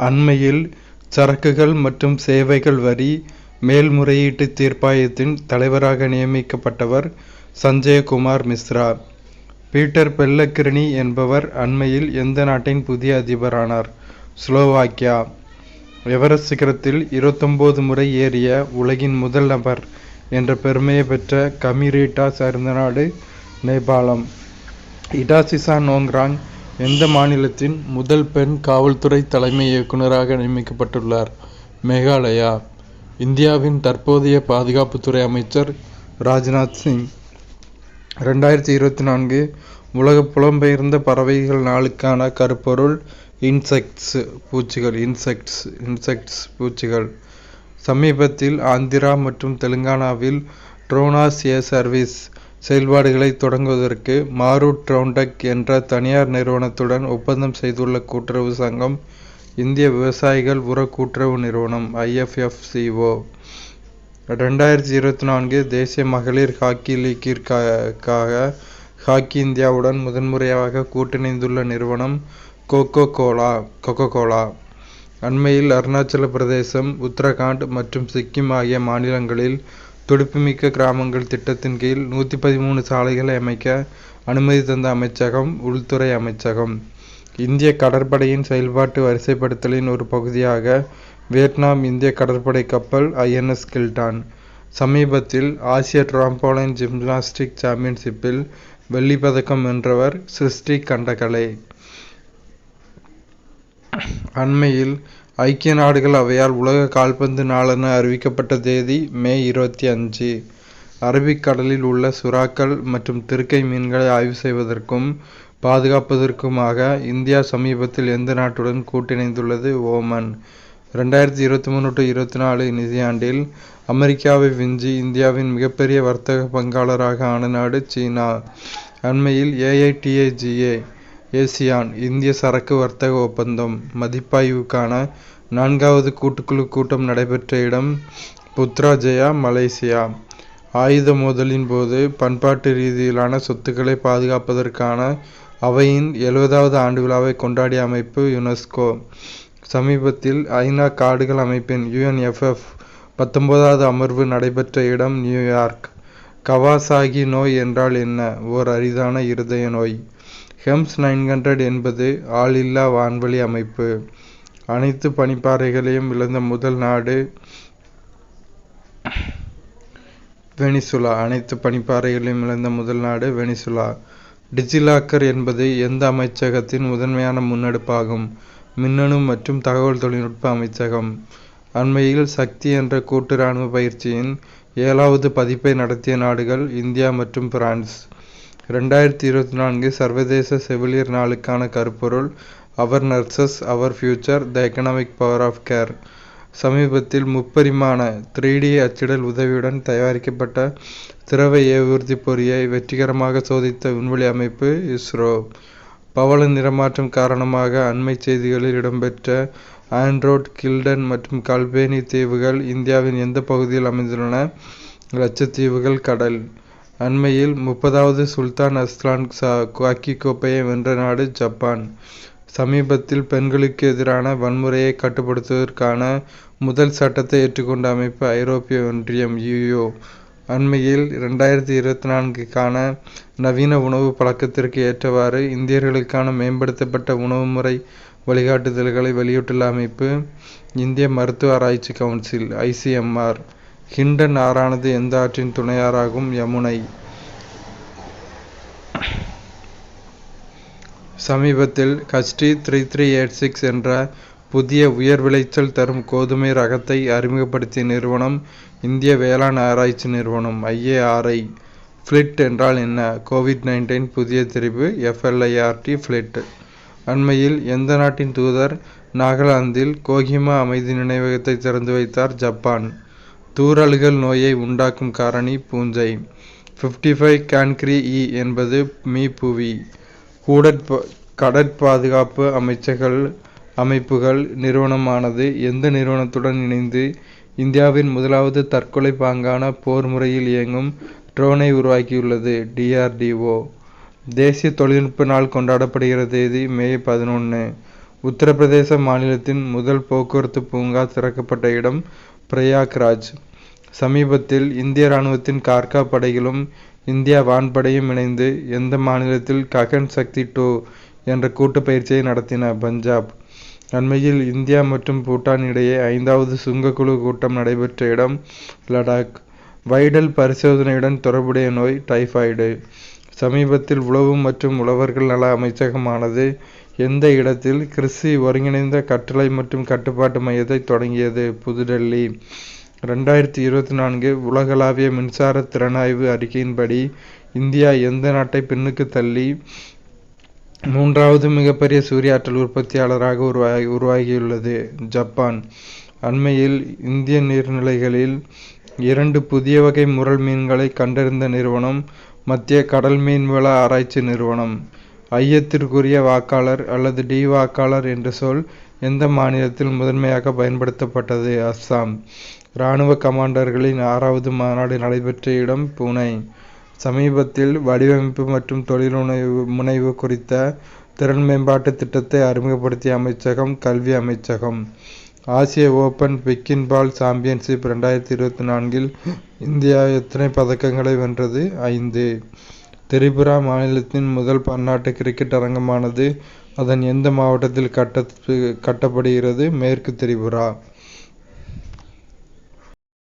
அண்மையில் சரக்குகள் மற்றும் சேவைகள் வரி மேல்முறையீட்டு தீர்ப்பாயத்தின் தலைவராக நியமிக்கப்பட்டவர் சஞ்சயகுமார் மிஸ்ரா. பீட்டர் பெல்லக்ரினி என்பவர் அண்மையில் எந்த நாட்டின் புதிய அதிபரானார்? ஸ்லோவாக்கியா. எவரெஸ்ட் சிகரத்தில் 29 முறை ஏறிய உலகின் முதல் நபர் என்ற பெருமையை பெற்ற கமிரீட்டா சேர்ந்த நாடு நேபாளம். இடாசிசா நோங்ராங் எந்த மாநிலத்தின் முதல் பெண் காவல்துறை தலைமை இயக்குநராக நியமிக்கப்பட்டுள்ளார்? மேகாலயா. இந்தியாவின் தற்போதைய பாதுகாப்புத்துறை அமைச்சர் ராஜ்நாத் சிங். 2024 உலக புலம்பெயர்ந்த பறவைகள் நாளுக்கான கருப்பொருள் இன்செக்ட்ஸ் பூச்சிகள். சமீபத்தில் ஆந்திரா மற்றும் தெலுங்கானாவில் ட்ரோனாஸ் ஏ சர்வீஸ் செயல்பாடுகளை தொடங்குவதற்கு மாரூட் ட்ரோன்டெக் என்ற தனியார் நிறுவனத்துடன் ஒப்பந்தம் செய்துள்ள கூட்டுறவு சங்கம் இந்திய விவசாயிகள் உர கூட்டுறவு நிறுவனம் IFFCO. 2024 தேசிய மகளிர் ஹாக்கி லீக்கிற்காக ஹாக்கி இந்தியாவுடன் முதன்முறையாக கூட்டிணைந்துள்ள நிறுவனம் கோகோ கோலா. அண்மையில் அருணாச்சல பிரதேசம், உத்தரகாண்ட் மற்றும் சிக்கிம் ஆகிய மாநிலங்களில் துடிப்புமிக்க கிராமங்கள் திட்டத்தின் கீழ் 113 சாலைகளை அமைக்க அனுமதி தந்த அமைச்சகம் உள்துறை அமைச்சகம். இந்திய கடற்படையின் செயல்பாட்டு வரிசைப்படுத்தலின் ஒரு பகுதியாக வியட்நாம் இந்திய கடற்படை கப்பல் INS கில்டான். சமீபத்தில் ஆசிய டிராம்போலைன் ஜிம்னாஸ்டிக் சாம்பியன்ஷிப்பில் வெள்ளிப் பதக்கம் வென்றவர் சிருஷ்டி கண்டகலே. அண்மையில் ஐக்கிய நாடுகள் அவையால் உலக கால்பந்து நாளென அறிவிக்கப்பட்ட தேதி மே 25. அரபிக்கடலில் உள்ள சுறாக்கள் மற்றும் திருக்கை மீன்களை ஆய்வு செய்வதற்கும் பாதுகாப்பதற்குமாக இந்தியா சமீபத்தில் எந்த நாட்டுடன் கூட்டிணைந்துள்ளது? ஓமன். 2023-24 நிதியாண்டில் அமெரிக்காவை விஞ்சி இந்தியாவின் மிகப்பெரிய வர்த்தக பங்காளராக ஆன நாடு சீனா. அண்மையில் AITAGA ஏசியான் இந்திய சரக்கு வர்த்தக ஒப்பந்தம் மதிப்பாய்வுக்கான 4வது கூட்டுக்குழு கூட்டம் நடைபெற்ற இடம் புத்ராஜயா, மலேசியா. ஆயுத மோதலின் போது பண்பாட்டு ரீதியிலான சொத்துக்களை பாதுகாப்பதற்கான அவையின் 70வது ஆண்டு விழாவை கொண்டாடிய அமைப்பு யுனெஸ்கோ. சமீபத்தில் ஐநா காடுகள் அமைப்பின் UNFF 19வது அமர்வு நடைபெற்ற இடம் நியூயார்க். கவாசாகி நோய் என்றால் என்ன? ஓர் அரிதான இருதய நோய். HEMS 900 என்பது ஆளில்லா வான்வழி அமைப்பு. அனைத்து பனிப்பாறைகளையும் இழந்த முதல் நாடு வெனிசுலா. டிஜிலாக்கர் என்பது எந்த அமைச்சகத்தின் முதன்மையான முன்னெடுப்பாகும்? மின்னணு மற்றும் தகவல் தொழில்நுட்ப அமைச்சகம். அண்மையில் சக்தி என்ற கூட்டு இராணுவ பயிற்சியின் 7வது பதிப்பை நடத்திய நாடுகள் இந்தியா மற்றும் பிரான்ஸ். 2024 சர்வதேச செவிலியர் நாளுக்கான கருப்பொருள் our nurses our future the economic power of care. சமீபத்தில் முப்பரிமாண 3D அச்சிடல் உதவியுடன் தயாரிக்கப்பட்ட திரவ ஏவூர்தி பொறியை வெற்றிகரமாக சோதித்த விண்வெளி அமைப்பு இஸ்ரோ. பவள நிறமாற்றம் காரணமாக அண்மை செய்திகளில் இடம்பெற்ற ஆண்ட்ரோட், கில்டன் மற்றும் கல்பேனி தீவுகள் இந்தியாவின் எந்த பகுதியில் அமைந்துள்ளன? லட்சத்தீவுகள் கடல். அண்மையில் 30வது சுல்தான் அஸ்லான் ஹாக்கி கோப்பையை வென்ற நாடு ஜப்பான். சமீபத்தில் பெண்களுக்கு எதிரான வன்முறையை கட்டுப்படுத்துவதற்கான முதல் சட்டத்தை ஏற்றுக்கொண்ட அமைப்பு ஐரோப்பிய ஒன்றியம் EU. அண்மையில் 2024க்கான நவீன உணவு பழக்கத்திற்கு ஏற்றவாறு இந்தியர்களுக்கான மேம்படுத்தப்பட்ட உணவு முறை வழிகாட்டுதல்களை வெளியிட்டுள்ள அமைப்பு இந்திய மருத்துவ ஆராய்ச்சி கவுன்சில் ICMR. ஹிண்டன் ஆறானது எந்த ஆற்றின் துணையாறாகும்? யமுனை. சமீபத்தில் HT 3386 என்ற புதிய உயர் விளைச்சல் தரும் கோதுமை ரகத்தை அறிமுகப்படுத்திய நிறுவனம் இந்திய வேளாண் ஆராய்ச்சி நிறுவனம் IARI. ஃப்ளிட் என்றால் என்ன? COVID-19 புதிய திரிபு FLIRT ஃப்ளிட். அண்மையில் எந்த நாட்டின் தூதர் நாகாலாந்தில் கோஹிமா அமைதி நினைவகத்தை திறந்து வைத்தார்? ஜப்பான். தூறல்கள் நோயை உண்டாக்கும் காரணி பூஞ்சை. 55 கான்க்ரி E என்பது மீ-புவி. கடற்பாதுகாப்பு அமைப்புகள் நிறுவனமானது எந்த நிறுவனத்துடன் இணைந்து இந்தியாவின் முதலாவது தற்கொலை பாங்கான போர் முறையில் இயங்கும் ட்ரோனை உருவாக்கியுள்ளது? DRDO. தேசிய தொழில்நுட்ப நாள் கொண்டாடப்படுகிற தேதி மே 11. உத்தரப்பிரதேச மாநிலத்தின் முதல் போக்குவரத்து பூங்கா திறக்கப்பட்ட இடம் பிரயாக்ராஜ். சமீபத்தில் இந்திய ராணுவத்தின் கார்கா படைகளும் இந்தியா வான்படையும் இணைந்து எந்த மாநிலத்தில் ககன் சக்தி 2 என்ற கூட்டு பயிற்சியை நடத்தின? பஞ்சாப். அண்மையில் இந்தியா மற்றும் பூட்டான் இடையே 5வது சுங்கக்குழு கூட்டம் நடைபெற்ற இடம் லடாக். வைடல் பரிசோதனையுடன் தொடர்புடைய நோய் டைபாய்டு. சமீபத்தில் உளவு மற்றும் உழவர்கள் நல அமைச்சகமானது எந்த இடத்தில் கிருஷி ஒருங்கிணைந்த கட்டளை மற்றும் கட்டுப்பாட்டு மையத்தை தொடங்கியது? புதுடெல்லி. 2024 உலகளாவிய மின்சார திறனாய்வு அறிக்கையின்படி இந்தியா எந்த நாட்டை பின்னுக்கு தள்ளி 3வது மிகப்பெரிய சூரிய ஆற்றல் உற்பத்தியாளராக உருவாகியுள்ளது? ஜப்பான். அண்மையில் இந்திய நீர்நிலைகளில் 2 புதிய வகை முரல் மீன்களை கண்டறிந்த நிறுவனம் மத்திய கடல் மீன்வள ஆராய்ச்சி நிறுவனம். ஐயத்திற்குரிய வாக்காளர் அல்லது டி வாக்காளர் என்ற சொல் எந்த மாநிலத்தில் முதன்மையாக பயன்படுத்தப்பட்டது? அஸ்ஸாம். இராணுவ கமாண்டர்களின் 6வது மாநாடு நடைபெற்ற இடம் புனே. சமீபத்தில் வடிவமைப்பு மற்றும் தொழில் முனைவு குறித்த திறன் மேம்பாட்டு திட்டத்தை அறிமுகப்படுத்திய அமைச்சகம் கல்வி அமைச்சகம். ஆசிய ஓபன் பிக்கின் பால் சாம்பியன்ஷிப் 2024 இந்தியா எத்தனை பதக்கங்களை வென்றது? 5. திரிபுரா மாநிலத்தின் முதல் பன்னாட்டு கிரிக்கெட் அரங்கமானது அதன் எந்த மாவட்டத்தில் கட்டப்படுகிறது? மேற்கு திரிபுரா.